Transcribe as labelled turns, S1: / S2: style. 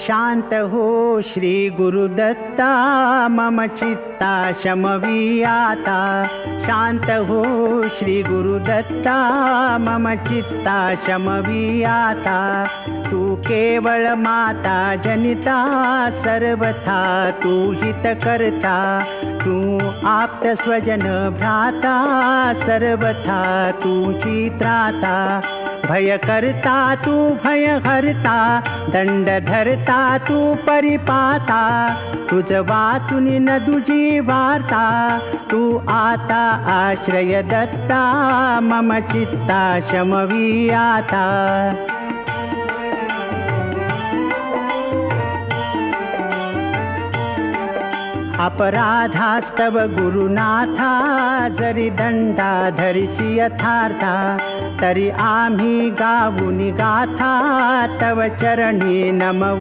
S1: शांत हो श्री गुरुदत्ता, मम चित्ता शमवी आता। शांत हो श्री गुरुदत्ता, मम चित्ता शमवी आता। तू केवळ माता जनिता, सर्वथा तू हित करता। तू आप्त स्वजन भ्राता, सर्वथा तूची त्राता। भय करता तू भय हरता, दंड धरता तू परिपाता। तुझ वाचून न तुझी वार्ता, तू आता आश्रय दत्ता, मम चित्ता शमवी आता। अपराधास्तव गुरुनाथा, जरी दंडा धरिसी यथार्था। तरी आम्ही गाऊनी गाथा, तव चरणी नम